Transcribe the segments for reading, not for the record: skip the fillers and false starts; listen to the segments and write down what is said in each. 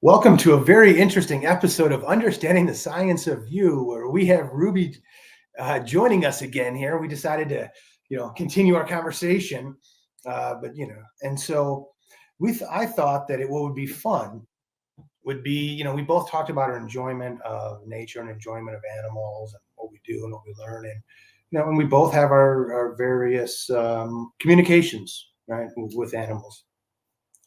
Welcome to a very interesting episode of Understanding the Science of You, where we have Ruby joining us again here. We decided to, continue our conversation, and so I thought that what would be fun would be, we both talked about our enjoyment of nature and enjoyment of animals and what we do and what we learn, and we both have our various communications, right, with animals.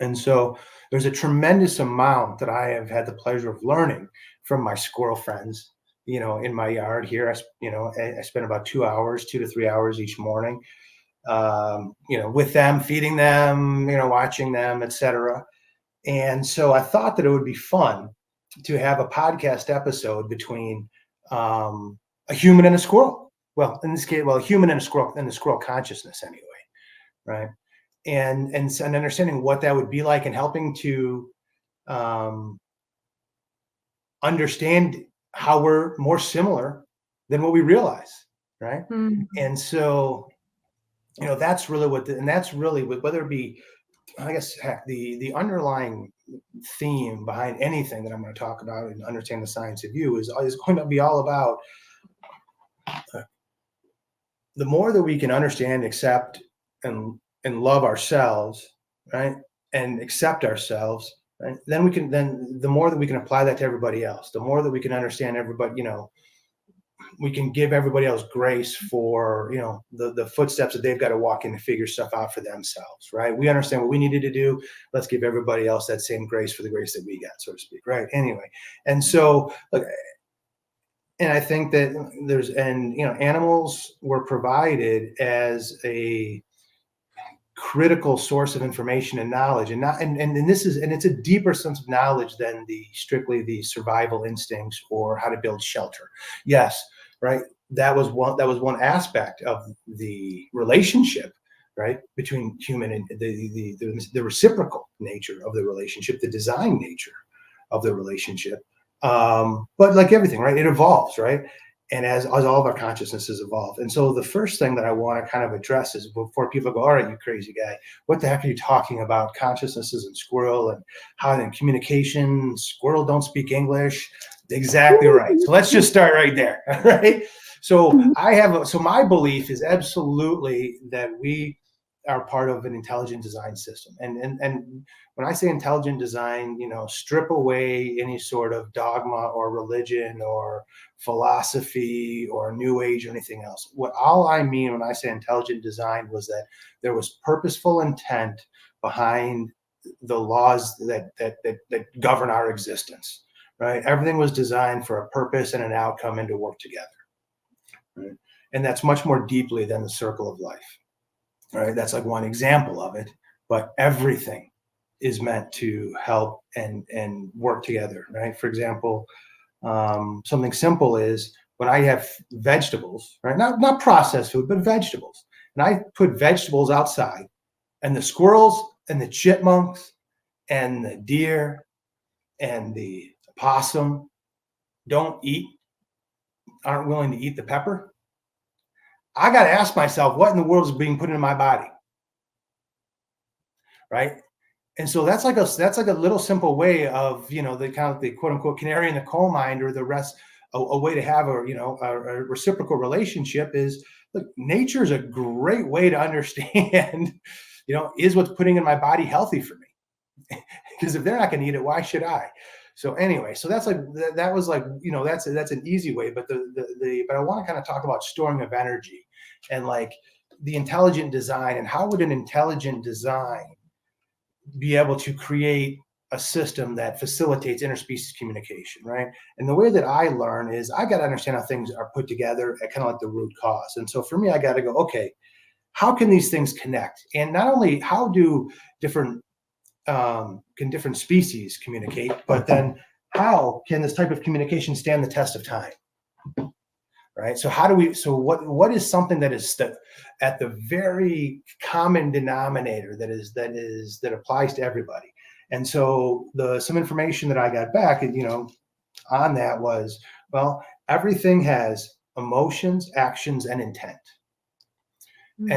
And so there's a tremendous amount that I have had the pleasure of learning from my squirrel friends, in my yard here. I spend about 2 hours, 2 to 3 hours each morning, with them, feeding them, watching them, etc. And so I thought that it would be fun to have a podcast episode between a human and a squirrel. Well, in this case, a human and the squirrel consciousness anyway, right? And understanding what that would be like and helping to understand how we're more similar than what we realize, right? Mm-hmm. And so, that's really whether it be, I guess, the underlying theme behind anything that I'm going to talk about and understand the science of you is going to be all about the more that we can understand, accept, and love ourselves, right, and accept ourselves, right, then the more that we can apply that to everybody else, the more that we can understand everybody, we can give everybody else grace for, the footsteps that they've got to walk in to figure stuff out for themselves, right? We understand what we needed to do. Let's give everybody else that same grace for the grace that we got, so to speak, right? Anyway, and so, look, and I think that animals were provided as a critical source of information and knowledge, and it's a deeper sense of knowledge than strictly the survival instincts or how to build shelter. Yes, right. That was one aspect of the relationship, right, between human and the reciprocal nature of the relationship, the design nature of the relationship. But like everything, right, it evolves, right? And as all of our consciousnesses evolve. And so the first thing that I want to kind of address is, before people go, all right, you crazy guy, what the heck are you talking about? Consciousnesses and squirrel, and how in communication, squirrel don't speak English. Exactly right. So let's just start right there. Right. So my belief is absolutely that we are part of an intelligent design system. And when I say intelligent design, strip away any sort of dogma or religion or philosophy or new age or anything else. All I mean when I say intelligent design was that there was purposeful intent behind the laws that govern our existence, right? Everything was designed for a purpose and an outcome and to work together, right? And that's much more deeply than the circle of life. Right, that's like one example of it, but everything is meant to help and work together, right? For example, something simple is when I have vegetables, right? Not processed food, but vegetables, and I put vegetables outside, and the squirrels and the chipmunks and the deer and the possum aren't willing to eat the pepper. I got to ask myself, what in the world is being put into my body, right? And so that's like a little simple way of, the kind of the quote unquote canary in the coal mine, or the rest. A way to have a reciprocal relationship is, look, nature is a great way to understand, is what's putting in my body healthy for me? Because if they're not going to eat it, why should I? So anyway, so that's that's an easy way, but but I want to kind of talk about storing of energy and like the intelligent design, and how would an intelligent design be able to create a system that facilitates interspecies communication, right? And the way that I learn is I got to understand how things are put together at kind of like the root cause. And so for me, I got to go, okay, how can these things connect? And not only how do different species communicate, but then how can this type of communication stand the test of time? Right. So what is something that is at the very common denominator that applies to everybody? And so some information that I got back, on that was, well, everything has emotions, actions, and intent. Mm-hmm.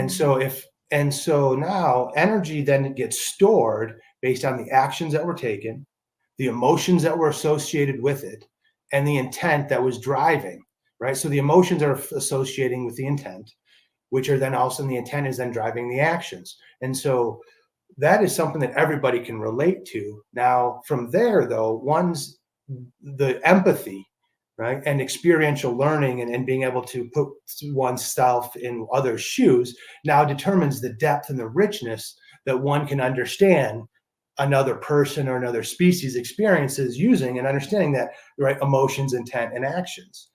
And so now energy then gets stored based on the actions that were taken, the emotions that were associated with it, and the intent that was driving, right? So the emotions are associating with the intent, which are then also the intent is then driving the actions. And so that is something that everybody can relate to. Now, from there, though, one's the empathy, right, and experiential learning and being able to put oneself in others' shoes now determines the depth and the richness that one can understand another person or another species experiences using and understanding that, right, emotions, intent, and actions.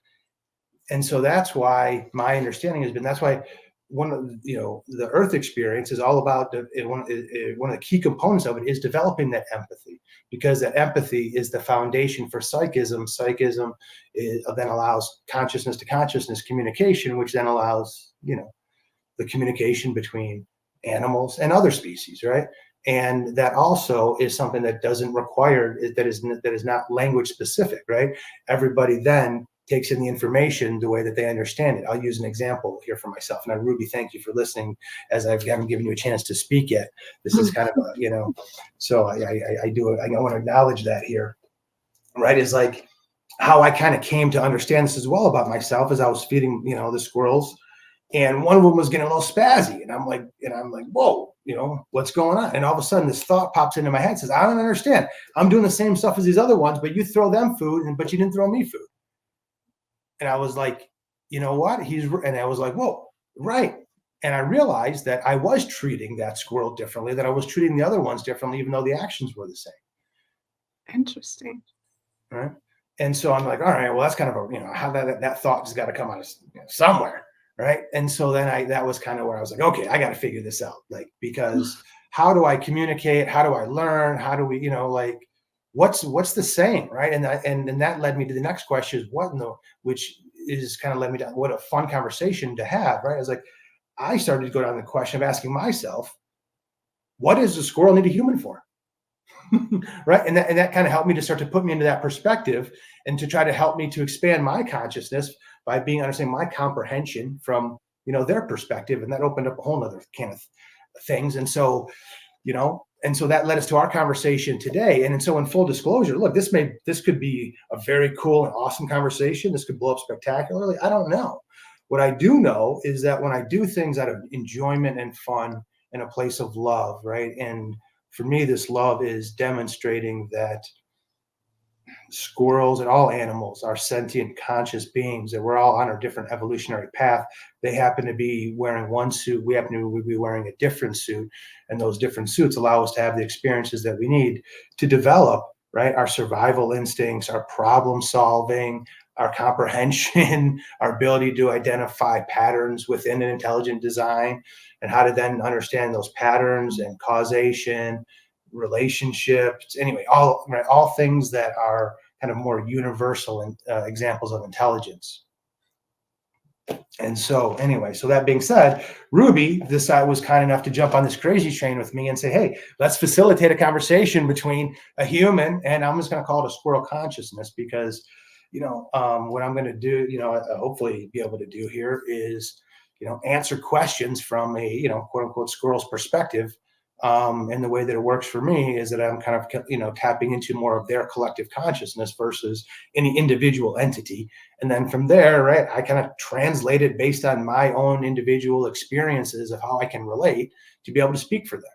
And so that's why my understanding has been, that's why one of the earth experience is all about one of the key components of it is developing that empathy, because that empathy is the foundation for psychism. Psychism then allows consciousness to consciousness communication, which then allows the communication between animals and other species, right? And that also is something that doesn't require, that is not language specific, right? Everybody then takes in the information the way that they understand it. I'll use an example here for myself. And Ruby, thank you for listening, as I haven't given you a chance to speak yet. This is kind of so I want to acknowledge that here, right? Is like how I kind of came to understand this as well about myself as I was feeding, the squirrels. And one of them was getting a little spazzy. And I'm like, whoa, what's going on? And all of a sudden this thought pops into my head, says, I don't understand. I'm doing the same stuff as these other ones, but you throw them food, but you didn't throw me food. And I was like, you know what? And I was like, whoa, right. And I realized that I was treating that squirrel differently, that I was treating the other ones differently, even though the actions were the same. Interesting. Right. And so I'm like, all right, well, that's kind of how that thought has got to come out of somewhere. Right. And so then that was kind of where I was like, okay, I got to figure this out. Like, because how do I communicate? How do I learn? How do we, what's the saying? Right. And that led me to the next question is which is kind of led me to what a fun conversation to have. Right. I was like, I started to go down the question of asking myself, what does a squirrel need a human for? Right. And that kind of helped me to start to put me into that perspective and to try to help me to expand my consciousness by understanding my comprehension from, their perspective. And that opened up a whole nother can of things. And so, that led us to our conversation today. And so in full disclosure, look, this could be a very cool and awesome conversation. This could blow up spectacularly. I don't know. What I do know is that when I do things out of enjoyment and fun in a place of love, right? And for me, this love is demonstrating that squirrels and all animals are sentient, conscious beings, that we're all on a different evolutionary path. They happen to be wearing one suit. We happen to be wearing a different suit. And those different suits allow us to have the experiences that we need to develop, right? Our survival instincts, our problem solving, our comprehension, our ability to identify patterns within an intelligent design, and how to then understand those patterns and causation, relationships, anyway, all things that are kind of more universal examples of intelligence. And so anyway, so that being said, Ruby was kind enough to jump on this crazy train with me and say, hey, let's facilitate a conversation between a human, and I'm just going to call it a squirrel consciousness, because what I'm going to do, hopefully be able to do here is, answer questions from a, quote unquote squirrel's perspective. And the way that it works for me is that I'm kind of, tapping into more of their collective consciousness versus any individual entity. And then from there, right, I kind of translate it based on my own individual experiences of how I can relate to be able to speak for them.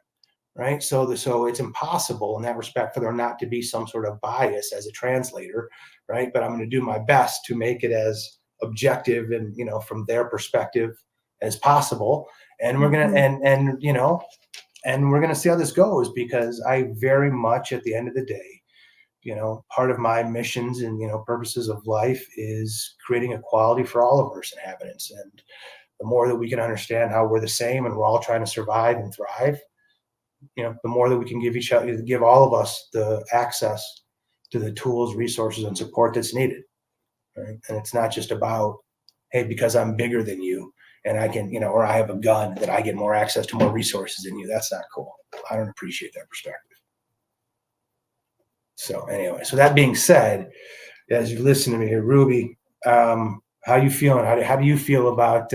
Right. So it's impossible in that respect for there not to be some sort of bias as a translator. Right. But I'm going to do my best to make it as objective and, from their perspective as possible. And we're going to, and we're going to see how this goes, because I very much, at the end of the day, part of my missions and, purposes of life is creating equality for all of Earth's inhabitants. And the more that we can understand how we're the same and we're all trying to survive and thrive, the more that we can give all of us the access to the tools, resources, and support that's needed. Right? And it's not just about, hey, because I'm bigger than you and I can, or I have a gun, that I get more access to more resources than you. That's not cool. I don't appreciate that perspective. So anyway, so that being said, as you listen to me here, Ruby, how you feeling? How do you feel about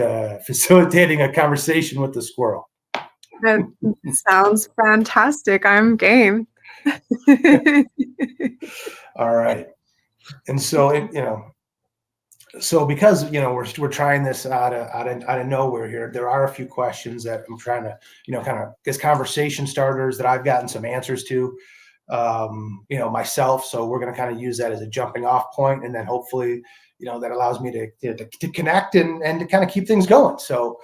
facilitating a conversation with the squirrel? That sounds fantastic. I'm game. All right. And so, so because we're trying this out of nowhere here, there are a few questions that I'm trying to kind of get conversation starters that I've gotten some answers to myself. So we're going to kind of use that as a jumping off point, and then hopefully that allows me to connect and to kind of keep things going. So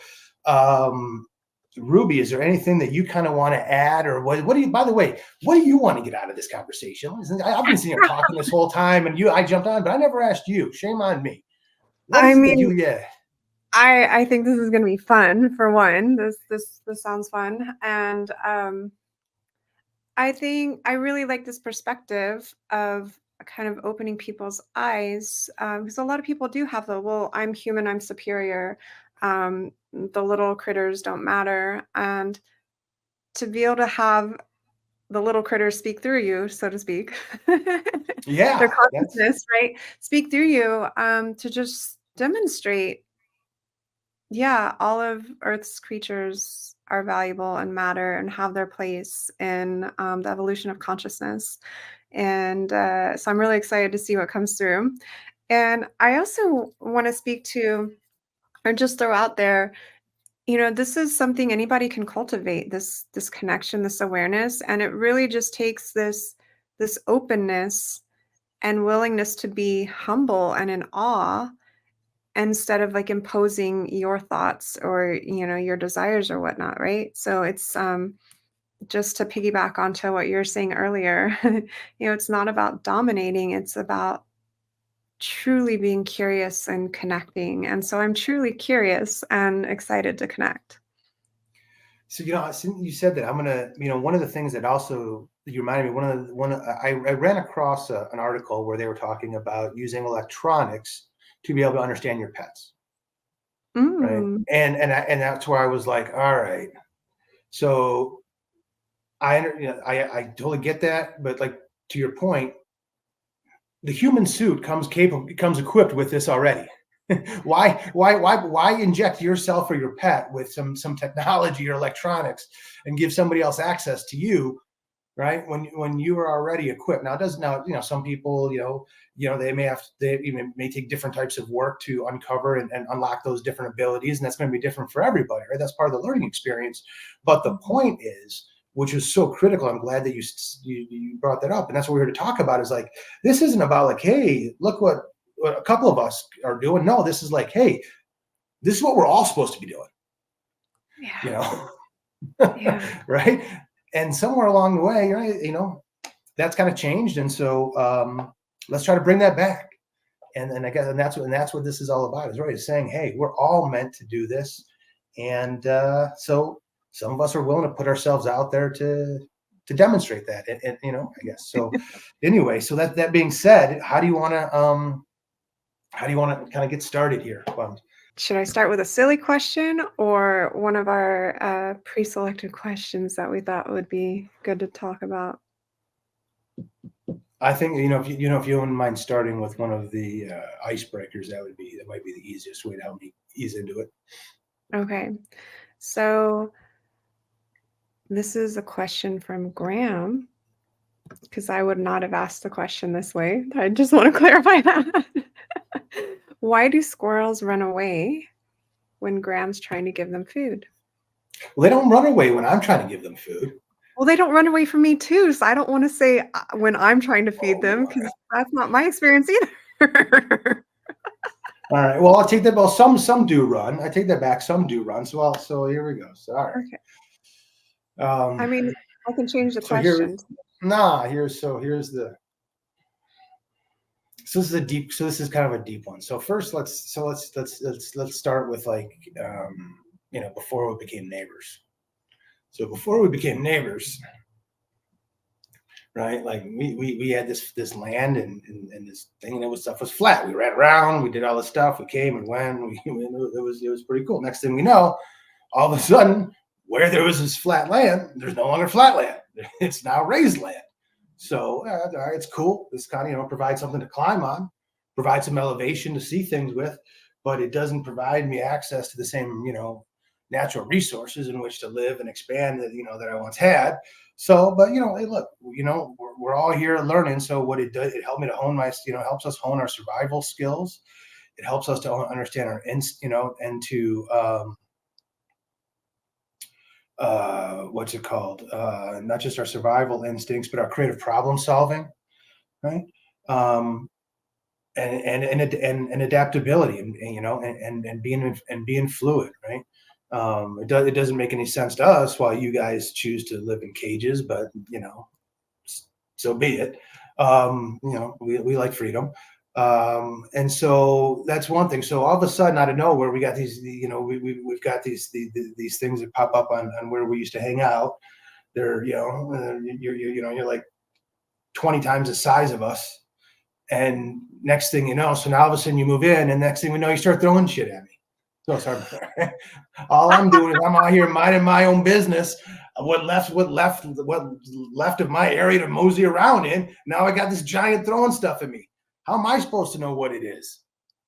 Ruby, is there anything that you kind of want to add, or what do you, by the way, what do you want to get out of this conversation? I've been sitting here talking this whole time, and I jumped on, but I never asked you. Shame on me. What I is it that mean, yeah. I think this is going to be fun for one. This sounds fun, and I think I really like this perspective of kind of opening people's eyes, because a lot of people do have well, I'm human, I'm superior, the little critters don't matter, and to be able to have the little critters speak through you, so to speak, their Yeah, consciousness, right, speak through you, to just demonstrate, yeah, all of Earth's creatures are valuable and matter and have their place in the evolution of consciousness. And so I'm really excited to see what comes through. And I also want to speak to, or just throw out there, this is something anybody can cultivate, this connection, this awareness. And it really just takes this openness and willingness to be humble and in awe, instead of like imposing your thoughts or your desires or whatnot, right? So it's just to piggyback onto what you were saying earlier, it's not about dominating, it's about truly being curious and connecting. And so I'm truly curious and excited to connect. So since you said that, I'm gonna one of the things that also you reminded me, I ran across an article where they were talking about using electronics to be able to understand your pets, right? Mm. And that's where I was like, all right, so I totally get that, but like to your point, the human suit comes equipped with this already. why inject yourself or your pet with some technology or electronics and give somebody else access to you, right? When you are already equipped. Now, some people, they may take different types of work to uncover and unlock those different abilities, and that's going to be different for everybody, right? That's part of the learning experience. But the point is, which is so critical, I'm glad that you brought that up, and that's what we're here to talk about, is like, this isn't about like, hey, look what a couple of us are doing. No, this is like, hey, this is what we're all supposed to be doing. Yeah. Yeah. Right. And somewhere along the way, right, that's kind of changed. And so let's try to bring that back. And I guess, and that's what this is all about, is really saying, hey, we're all meant to do this. And so some of us are willing to put ourselves out there to demonstrate that. And I guess. So anyway, so that being said, how do you want to kind of get started here? Should I start with a silly question or one of our pre-selected questions that we thought would be good to talk about? I think if you wouldn't mind starting with one of the icebreakers, that might be the easiest way to help me ease into it. Okay, so this is a question from Graham, because I would not have asked the question this way. I just want to clarify that. Why do squirrels run away when Graham's trying to give them food? Well, they don't run away when I'm trying to give them food. Well, they don't run away from me too, so I don't want to say when I'm trying to feed them, because that's not my experience either. All right. Well, I'll take that. Well, some do run. I take that back. Some do run. So here we go. So all right. Okay. I mean, I can change the so question. Here's the. So this is kind of a deep one. So first, let's start with like before we became neighbors. So before we became neighbors, right? Like we had this land and this thing, and stuff was flat. We ran around, we did all this stuff, we came and went. It was pretty cool. Next thing we know, all of a sudden, where there was this flat land, there's no longer flat land. It's now raised land. So it's cool. This kind of provides something to climb on, provides some elevation to see things with, but it doesn't provide me access to the same natural resources in which to live and expand that that I once had. So, but hey, look, we're all here learning. So what it does, it helped me to hone my, helps us hone our survival skills. It helps us to understand our, and to what's it called? Not just our survival instincts, but our creative problem solving, right? Um, and adaptability, and being fluid, right? It doesn't make any sense to us why you guys choose to live in cages, but so be it. We like freedom. And so that's one thing. So all of a sudden, out of nowhere, we got these, we've got these things that pop up on where we used to hang out. They're, you're like 20 times the size of us. And next thing you know, so now all of a sudden you move in, and next thing we know, you start throwing shit at me. So sorry. All I'm doing is I'm out here minding my own business. What left of my area to mosey around in. Now I got this giant throwing stuff at me. How am I supposed to know what it is?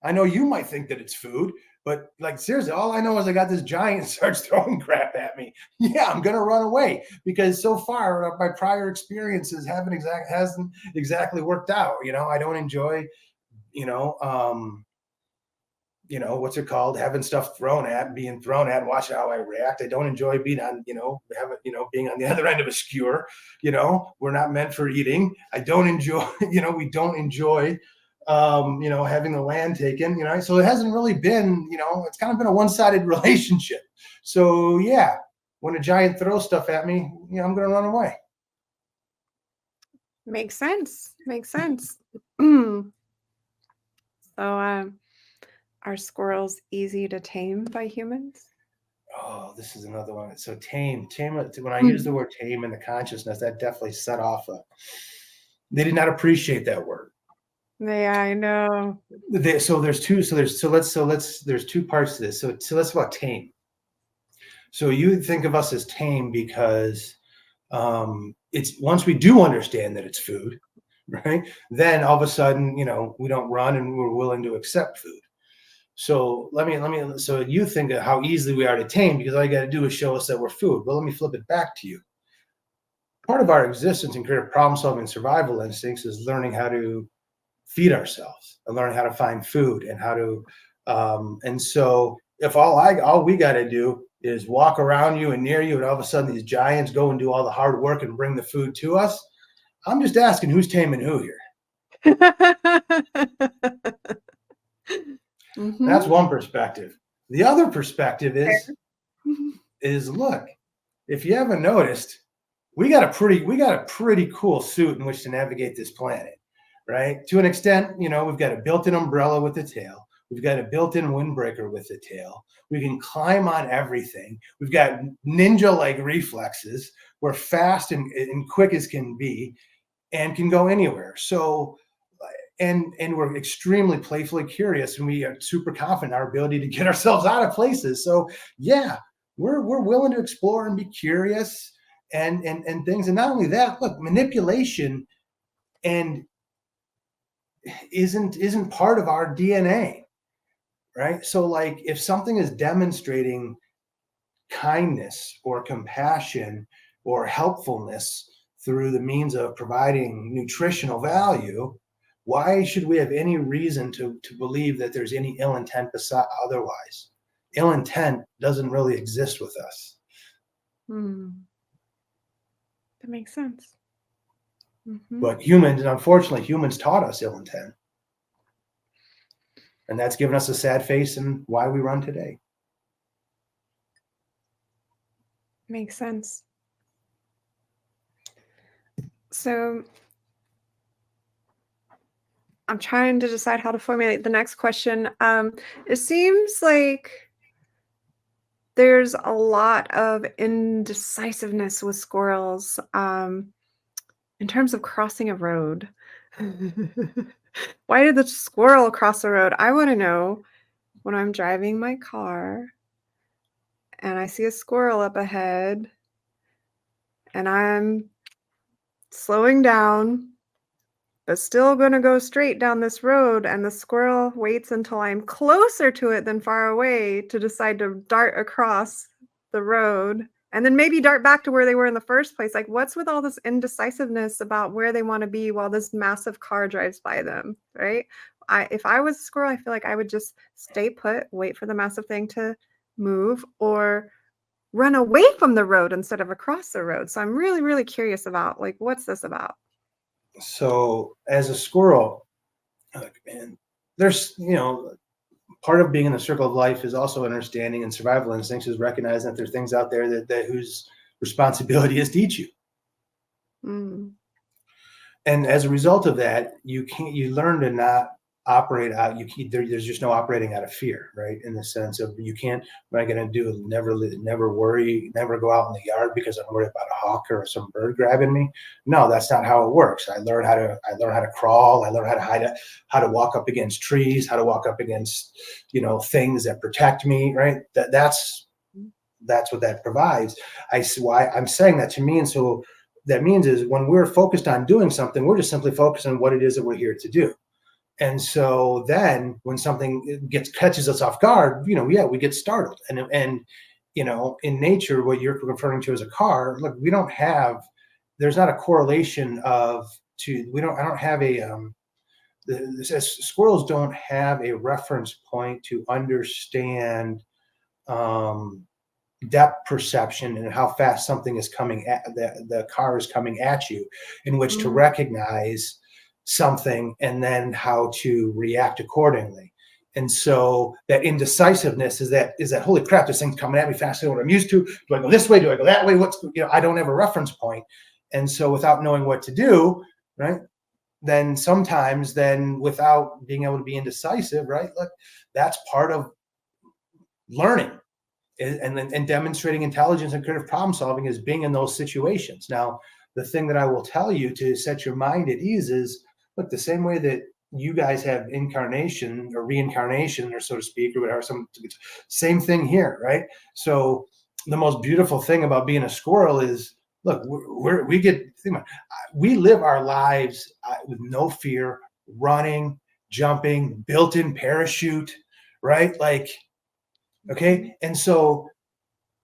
I know you might think that it's food, but like seriously, all I know is I got this giant starts throwing crap at me. Yeah, I'm gonna run away because so far my prior experiences hasn't exactly worked out. I don't enjoy, you know, um, what's it called? Having stuff being thrown at, watching how I react. I don't enjoy being on, being on the other end of a skewer. We're not meant for eating. I don't enjoy, we don't enjoy, having the land taken, so it hasn't really been, it's kind of been a one-sided relationship. So yeah, when a giant throws stuff at me, I'm going to run away. Makes sense. Makes sense. So, are squirrels easy to tame by humans? Oh, this is another one. So tame. When I use the word tame in the consciousness, that definitely set off they did not appreciate that word. Yeah, I know. There's two parts to this. So let's about tame. So you think of us as tame because it's once we do understand that it's food, right? Then all of a sudden, we don't run and we're willing to accept food. So so you think of how easily we are to tame because all you got to do is show us that we're food. Well, let me flip it back to you. Part of our existence and creative problem solving survival instincts is learning how to feed ourselves and learning how to find food and how to and so if all we got to do is walk around you and near you and all of a sudden these giants go and do all the hard work and bring the food to us, I'm just asking who's taming who here. That's one perspective. The other perspective is look, if you haven't noticed, we got a pretty cool suit in which to navigate this planet, right? To an extent, we've got a built-in umbrella with the tail. We've got a built-in windbreaker with the tail. We can climb on everything. We've got ninja-like reflexes. We're fast and quick as can be and can go anywhere. So, and we're extremely playfully curious, and we are super confident in our ability to get ourselves out of places. So yeah, we're willing to explore and be curious and things. And not only that, look, manipulation and isn't part of our DNA, right? So like if something is demonstrating kindness or compassion or helpfulness through the means of providing nutritional value, why should we have any reason to believe that there's any ill intent otherwise? Ill intent doesn't really exist with us. That makes sense. But unfortunately, humans taught us ill intent. And that's given us a sad face and why we run today. Makes sense. So I'm trying to decide how to formulate the next question. It seems like there's a lot of indecisiveness with squirrels in terms of crossing a road. Why did the squirrel cross the road? I want to know when I'm driving my car and I see a squirrel up ahead and I'm slowing down, but still going to go straight down this road, and the squirrel waits until I'm closer to it than far away to decide to dart across the road. and then maybe dart back to where they were in the first place. Like, what's with all this indecisiveness about where they want to be while this massive car drives by them, right? If I was a squirrel, I feel like I would just stay put, wait for the massive thing to move, or run away from the road instead of across the road. So I'm really, really curious about, like, what's this about? So as a squirrel, like, man, there's, part of being in the circle of life is also understanding, and survival instincts is recognizing that there's things out there that whose responsibility is to eat you. Mm. And as a result of that, you learn to not operate out. There's just no operating out of fear, right? In the sense of, you can't, what am I going to do? Never worry, never go out in the yard because I'm worried about a hawk or some bird grabbing me. No, that's not how it works. I learned how to crawl. I learned how to walk up against trees, how to walk up against, things that protect me, right? That's what that provides. Why I'm saying that to me. And so that means is, when we're focused on doing something, we're just simply focused on what it is that we're here to do. And so then when something catches us off guard, we get startled. And in nature, what you're referring to as a car, look, there's not a correlation I don't have squirrels don't have a reference point to understand depth perception and how fast something is coming at the car is coming at you, in which to Mm. recognize something and then how to react accordingly. And so that indecisiveness is that holy crap, this thing's coming at me faster than what I'm used to. Do I go this way? Do I go that way? I don't have a reference point. And so without knowing what to do, right, then sometimes without being able to be indecisive, right, look, that's part of learning. And demonstrating intelligence and creative problem solving is being in those situations. Now, the thing that I will tell you to set your mind at ease is, look, the same way that you guys have incarnation or reincarnation, or so to speak, or whatever, same thing here, right? So the most beautiful thing about being a squirrel is, look, we live our lives with no fear, running, jumping, built-in parachute, right? Like, okay. And so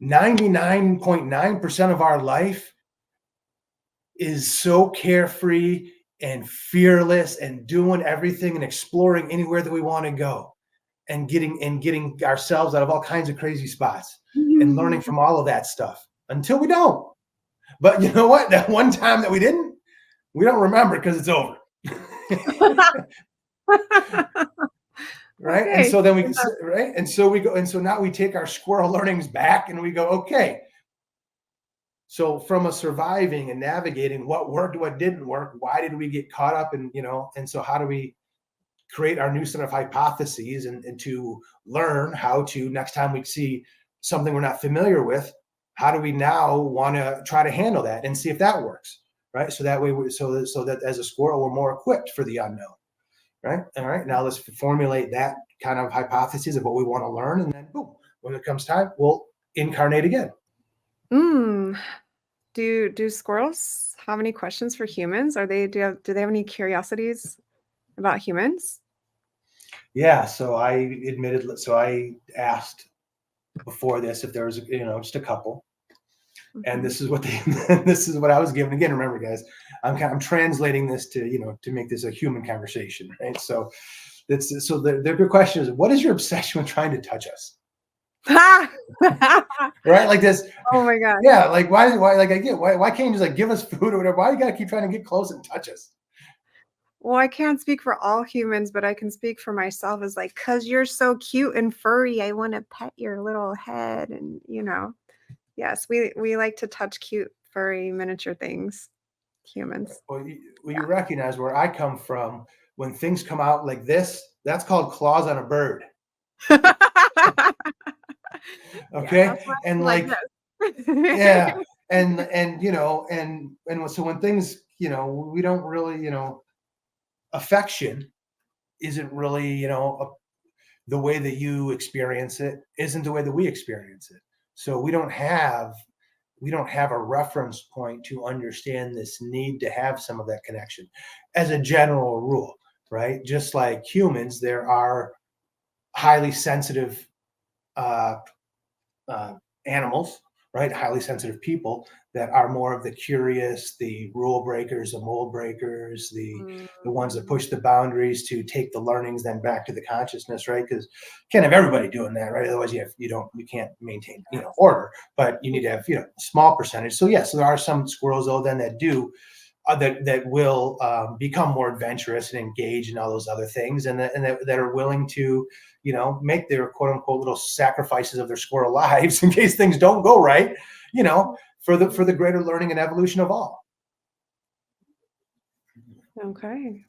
99.9% of our life is so carefree and fearless and doing everything and exploring anywhere that we want to go, and getting ourselves out of all kinds of crazy spots and learning from all of that stuff until we don't. But you know what? That one time that we don't remember because it's over. Right. And Okay. so then right. And so we go. And so now we take our squirrel learnings back and we go, okay. So from a surviving and navigating what worked, what didn't work, why did we get caught up in, and so how do we create our new set of hypotheses and to learn how to, next time we see something we're not familiar with, how do we now want to try to handle that and see if that works, right? So that way, so that as a squirrel, we're more equipped for the unknown. Right. All right. Now let's formulate that kind of hypothesis of what we want to learn. And then boom, when it comes time, we'll incarnate again. Mm. Do squirrels have any questions for humans? Do they have any curiosities about humans? Yeah. So I asked before this if there was, just a couple. And this is what this is what I was given. Again, remember, guys, I'm translating this to make this a human conversation, right? So the good question is, what is your obsession with trying to touch us? Right, like this. Oh my god. Yeah, like why like I get why can't you just like give us food or whatever? Why you gotta keep trying to get close and touch us? Well, I can't speak for all humans, but I can speak for myself as like, cause you're so cute and furry. I want to pet your little head. And yes, we like to touch cute, furry, miniature things. Humans. Well, you recognize where I come from. When things come out like this, that's called claws on a bird. Yeah, that's Okay, why and I'm like like, this. yeah, and so when things, we don't really, affection isn't really, the way that you experience it isn't the way that we experience it. So we don't have a reference point to understand this need to have some of that connection as a general rule, right? Just like humans, there are highly sensitive uh, animals, right? Highly sensitive people that are more of the curious, the rule breakers, the mold breakers, the ones that Mhm. push the boundaries to take the learnings then back to the consciousness, right? Because you can't have everybody doing that, right? Otherwise, you can't maintain Yes. order. But you need to have a small percentage. So yes, there are some squirrels though then that do that will become more adventurous and engage in all those other things, and that are willing to, make their quote unquote little sacrifices of their squirrel lives in case things don't go right, for the greater learning and evolution of all. Okay.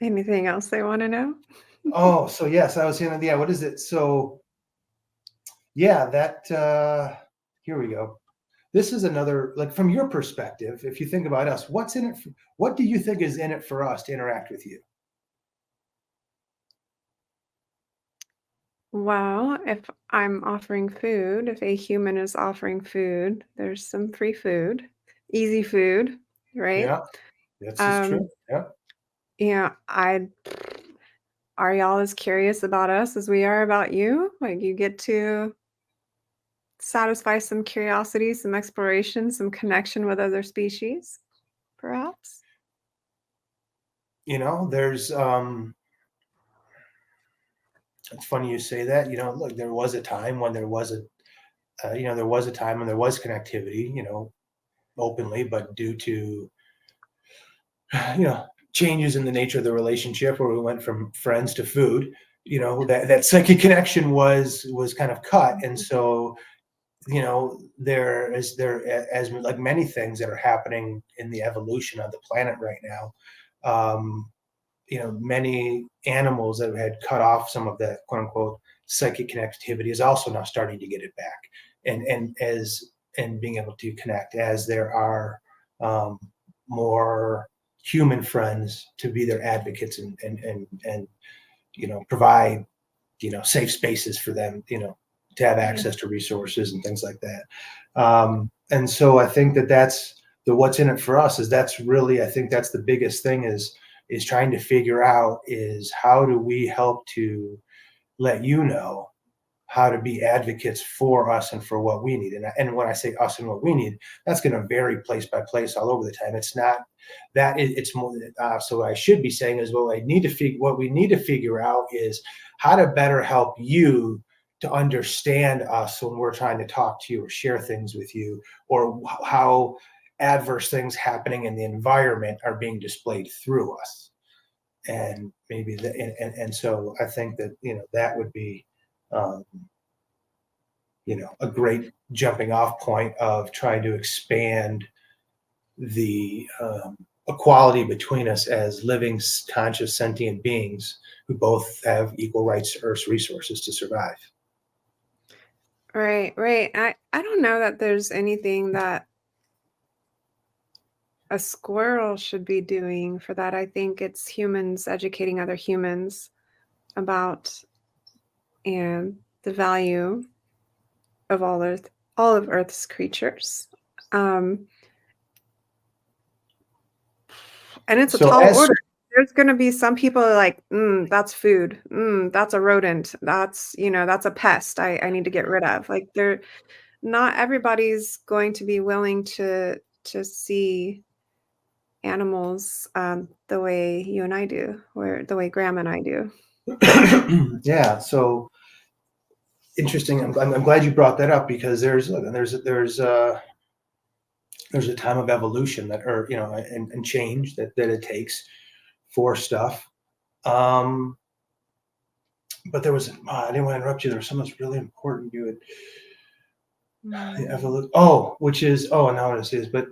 Anything else they want to know? Oh, so yes, I was saying, yeah. What is it? So yeah, that here we go. This is another, like, from your perspective, if you think about us, what's in it? What do you think is in it for us to interact with you? Well, if I'm offering food, if a human is offering food, there's some free food, easy food, right? Yeah, this is true. Um, Yeah. yeah, I are y'all as curious about us as we are about you? Like you get to satisfy some curiosity, some exploration, some connection with other species, perhaps? There's it's funny you say that. Look, there was a time when there was a time when there was connectivity, openly, but due to you know changes in the nature of the relationship, where we went from friends to food, that psychic connection was kind of cut. And so, as like many things that are happening in the evolution of the planet right now, um, many animals that had cut off some of that quote unquote psychic connectivity is also now starting to get it back, and being able to connect, as there are um, more human friends to be their advocates, and provide safe spaces for them, to have Yeah. access to resources and things like that. And so I think that's the what's in it for us, is that's really, I think that's the biggest thing, is trying to figure out, is how do we help to let you know how to be advocates for us and for what we need. And when I say us and what we need, that's going to vary place by place all over the time. It's not that it's more. So what I should be saying is, what we need to figure out is how to better help you to understand us when we're trying to talk to you or share things with you, or how adverse things happening in the environment are being displayed through us. And maybe and so I think that that would be um, a great jumping off point of trying to expand the equality between us as living, conscious, sentient beings who both have equal rights to Earth's resources to survive. Right, right. I don't know that there's anything that a squirrel should be doing for that. I think it's humans educating other humans about and the value of all of Earth's creatures. Um, and it's a So tall as order. There's going to be some people are like, that's food. That's a rodent. That's a pest. I need to get rid of. Like not everybody's going to be willing to see animals the way you and I do, or the way Grandma and I do. yeah, so interesting. I'm glad you brought that up, because there's a time of evolution that, or and change that it takes for stuff. Um, but there was, I didn't want to interrupt you. There was something that's really important. You had Mm. evolution. Oh, which is, oh, now I want to say this, but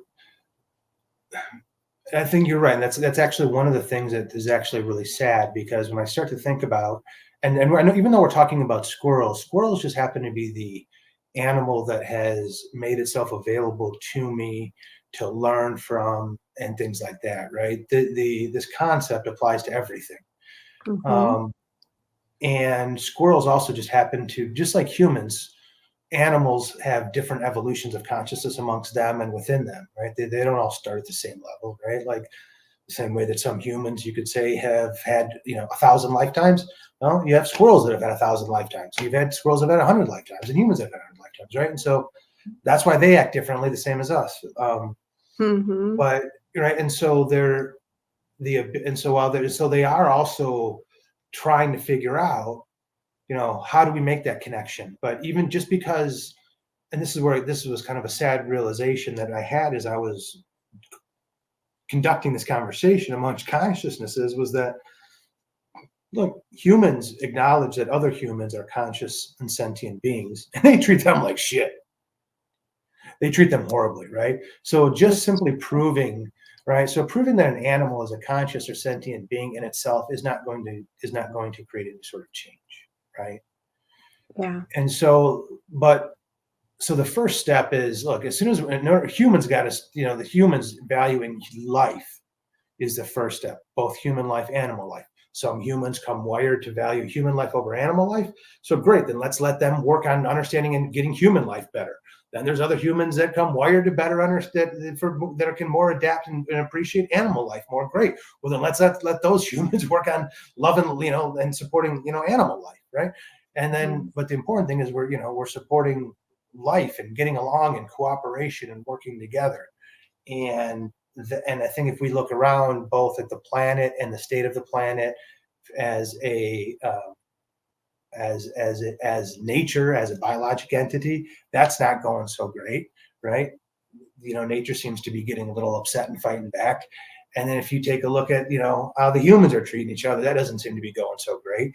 I think you're right. And that's actually one of the things that is actually really sad, because when I start to think about, and I know, even though we're talking about squirrels just happen to be the animal that has made itself available to me to learn from and things like that, right? This concept applies to everything. Mhm. Um, and squirrels also just happen to, just like humans, animals have different evolutions of consciousness amongst them and within them, right? They don't all start at the same level, right? Like the same way that some humans, you could say, have had 1,000 lifetimes. Well, you have squirrels that have had 1,000 lifetimes. You've had squirrels that have had 100 lifetimes, and humans that have had 100 lifetimes. lifetimes, right? And so that's why they act differently, the same as us. Mhm. But right, and so so they are also trying to figure out, how do we make that connection? But even just because, and this was kind of a sad realization that I had as I was conducting this conversation amongst consciousnesses, was that, look, humans acknowledge that other humans are conscious and sentient beings, and they treat them like shit. They treat them horribly, right? So just That's simply proving, right? So proving that an animal is a conscious or sentient being in itself is not going to create any sort of change, right? yeah. And so, but so the first step is, look, as soon as humans got us, the humans valuing life is the first step, both human life, animal life. Some humans come wired to value human life over animal life. So great, then let's let them work on understanding and getting human life better. Then there's other humans that come wired to better understand, that can more adapt and appreciate animal life more. Great. Well, then let's let those humans work on loving, and supporting, animal life, right? And then, Mhm. but the important thing is we're supporting life and getting along and cooperation and working together. And and I think if we look around both at the planet and the state of the planet as a as nature, as a biologic entity, that's not going so great, right? Nature seems to be getting a little upset and fighting back. And then if you take a look at how the humans are treating each other, that doesn't seem to be going so great.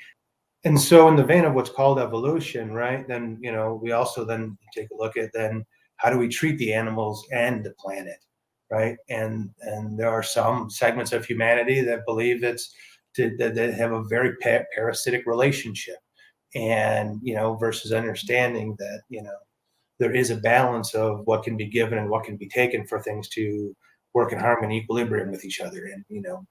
And so in the vein of what's called evolution, right, then we also then take a look at, then how do we treat the animals and the planet, right? And there are some segments of humanity that believe that have a very parasitic relationship, and versus understanding that there is a balance of what can be given and what can be taken for things to work in harmony, equilibrium with each other. And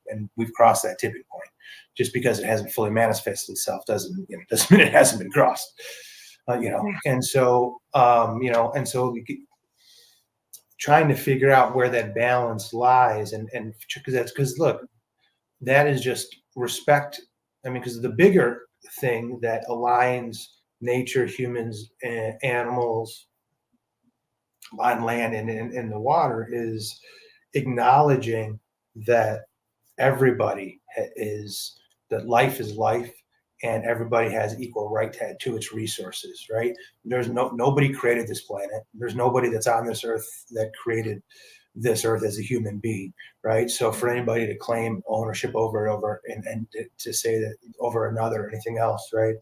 and we've crossed that tipping point. Just because it hasn't fully manifested itself doesn't mean it hasn't been crossed. Yeah. And so and so trying to figure out where that balance lies, and because look, that is just respect. I mean, because the bigger thing that aligns nature, humans, and animals on land and in the water is acknowledging that everybody is that life is life, and everybody has equal right to its resources, right? There's nobody created this planet. There's nobody that's on this earth that created this earth as a human being, right? So for anybody to claim ownership over and to say that over another or anything else, right,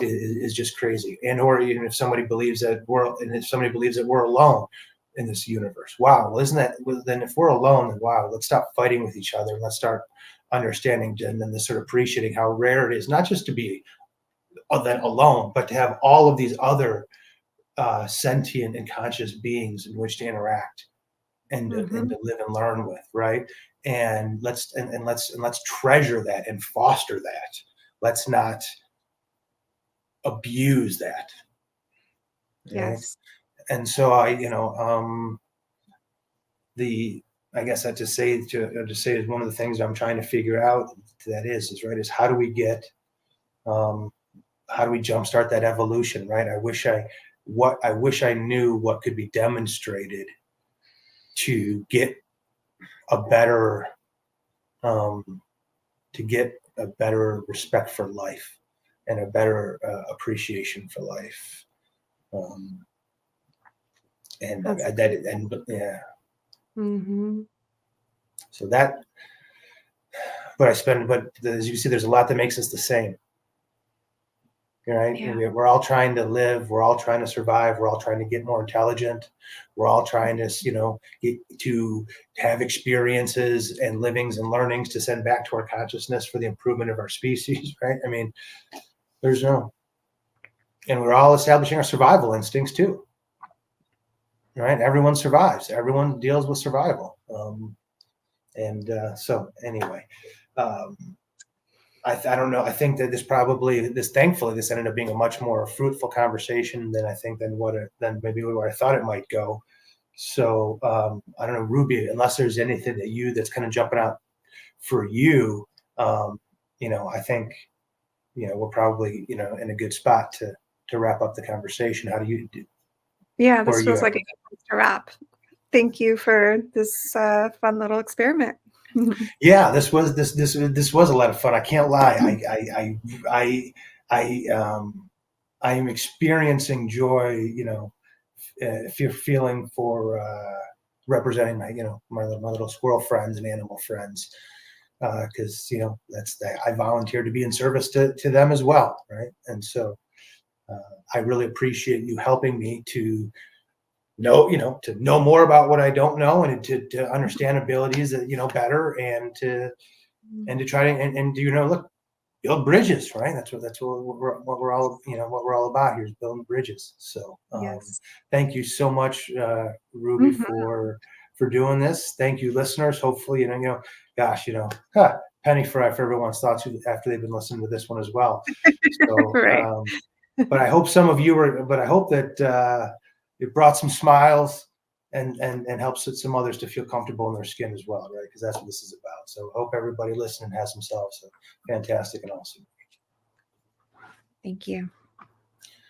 is just crazy. And or even if somebody believes that we're alone in this universe, wow, well, isn't that, well, then if we're alone, then wow, let's stop fighting with each other and let's start understanding and then sort of appreciating how rare it is not just to be then alone, but to have all of these other sentient and conscious beings in which to interact and Mhm. to live and learn with, right? And let's treasure that and foster that. Let's not abuse that, right? Yes. And so the I guess that to say is one of the things I'm trying to figure out. That is right, is um, how do we jumpstart that evolution, right? I wish I knew what could be demonstrated to get a better um, to get a better respect for life and a better appreciation for life. Um, and That's that and yeah, Mhm. so that but as you see, there's a lot that makes us the same, right? Yeah. We're all trying to live, we're all trying to survive, we're all trying to get more intelligent, we're all trying to get to have experiences and livings and learnings to send back to our consciousness for the improvement of our species. Right, I mean, there's no and we're all establishing our survival instincts too, right? Everyone survives, everyone deals with survival. And so anyway, um, I don't know. I think that thankfully, this ended up being a much more fruitful conversation than I think than maybe where I thought it might go. So I don't know, Ruby, unless there's anything that's kind of jumping out for you, um, I think, we're probably, in a good spot to wrap up the conversation. How do you do? Yeah, Or this you feels have? like a good place to wrap. Thank you for this fun little experiment. Yeah, this was a lot of fun. I can't lie. I am experiencing joy. If you're feeling for representing my little squirrel friends and animal friends, because I volunteer to be in service to them as well, right? And so I really appreciate you helping me to know more about what I don't know, and to understand abilities that better, and to try to and look, build bridges, right? What we're all what we're all about here is building bridges. So Yes. thank you so much, Ruby, Mhm. for doing this. Thank you, listeners. Hopefully, gosh, penny for everyone's thoughts after they've been listening to this one as well. So, Right. but I hope some of you were. But I hope that it brought some smiles and helps some others to feel comfortable in their skin as well, right? Because that's what this is about. So I hope everybody listening has themselves a fantastic and awesome. Thank you.